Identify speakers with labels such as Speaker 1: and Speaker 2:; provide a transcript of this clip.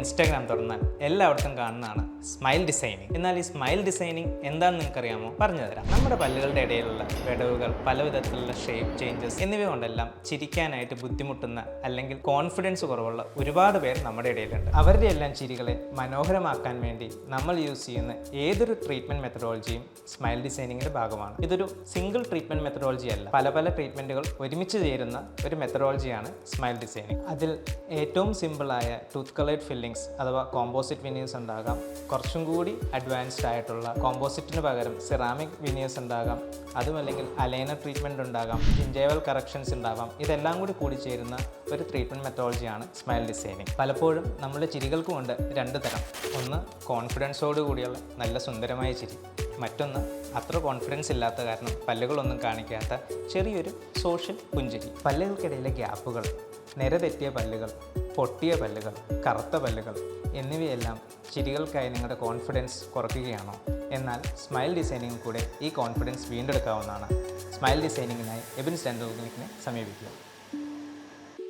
Speaker 1: Instagram തുറന്നാൽ എല്ലായിടത്തും കാണുന്നതാണ് സ്മൈൽ ഡിസൈനിങ്. എന്നാൽ ഈ സ്മൈൽ ഡിസൈനിങ് എന്താണെന്ന് നിങ്ങൾക്കറിയാമോ? പറഞ്ഞു തരാം. നമ്മുടെ പല്ലുകളുടെ ഇടയിലുള്ള വിടവുകൾ, പല വിധത്തിലുള്ള ഷേപ്പ് ചേഞ്ചസ് എന്നിവ കൊണ്ടെല്ലാം ചിരിക്കാനായിട്ട് ബുദ്ധിമുട്ടുന്ന അല്ലെങ്കിൽ കോൺഫിഡൻസ് കുറവുള്ള ഒരുപാട് പേർ നമ്മുടെ ഇടയിലുണ്ട്. അവരുടെ എല്ലാം ചിരികളെ മനോഹരമാക്കാൻ വേണ്ടി നമ്മൾ യൂസ് ചെയ്യുന്ന ഏതൊരു ട്രീറ്റ്മെൻറ്റ് മെത്തഡോളജിയും സ്മൈൽ ഡിസൈനിങ്ങിൻ്റെ ഭാഗമാണ്. ഇതൊരു സിംഗിൾ ട്രീറ്റ്മെൻറ്റ് മെത്തഡോളജി അല്ല, പല ട്രീറ്റ്മെൻറ്റുകൾ ഒരുമിച്ച് ചേരുന്ന ഒരു മെത്തഡോളജിയാണ് സ്മൈൽ ഡിസൈനിങ്. അതിൽ ഏറ്റവും സിമ്പിളായ ടൂത്ത് കളേർഡ് ഫില്ലിങ്സ് അഥവാ കോമ്പോസിറ്റ് വിനീഴ്സ് ഉണ്ടാകാം. കുറച്ചും കൂടി അഡ്വാൻസ്ഡ് ആയിട്ടുള്ള കോമ്പോസിറ്റിന് പകരം സെറാമിക് വിനീഴ്സ് ഉണ്ടാകാം. അതുമല്ലെങ്കിൽ അലൈനർ ട്രീറ്റ്മെൻറ്റ് ഉണ്ടാകാം, ജിഞ്ചൈവൽ കറക്ഷൻസ് ഉണ്ടാകാം. ഇതെല്ലാം കൂടി ചേരുന്ന ഒരു ട്രീറ്റ്മെൻറ്റ് മെത്തഡോളജിയാണ് സ്മൈൽ ഡിസൈനിങ്. പലപ്പോഴും നമ്മുടെ ചിരികൾക്ക് കൊണ്ട് രണ്ട് തരം. ഒന്ന് കോൺഫിഡൻസോട് കൂടിയുള്ള നല്ല സുന്ദരമായ ചിരി, മറ്റൊന്ന് അത്ര കോൺഫിഡൻസ് ഇല്ലാത്ത കാരണം പല്ലുകളൊന്നും കാണിക്കാത്ത ചെറിയൊരു സോഷ്യൽ പുഞ്ചിരി. പല്ലുകൾക്കിടയിലെ ഗ്യാപ്പുകൾ, നിരതെറ്റിയ പല്ലുകൾ, പൊട്ടിയ പല്ലുകൾ, കറുത്ത പല്ലുകൾ എന്നിവയെല്ലാം ചിരികൾക്കായി നിങ്ങളുടെ കോൺഫിഡൻസ് കുറയ്ക്കുകയാണോ? എന്നാൽ സ്മൈൽ ഡിസൈനിങ് കൂടെ ഈ കോൺഫിഡൻസ് വീണ്ടെടുക്കാവുന്നതാണ്. സ്മൈൽ ഡിസൈനിങ്ങിനായി എബിൻസ് ഡെൻ്റൽ ക്ലിനിക്കിനെ സമീപിക്കുക.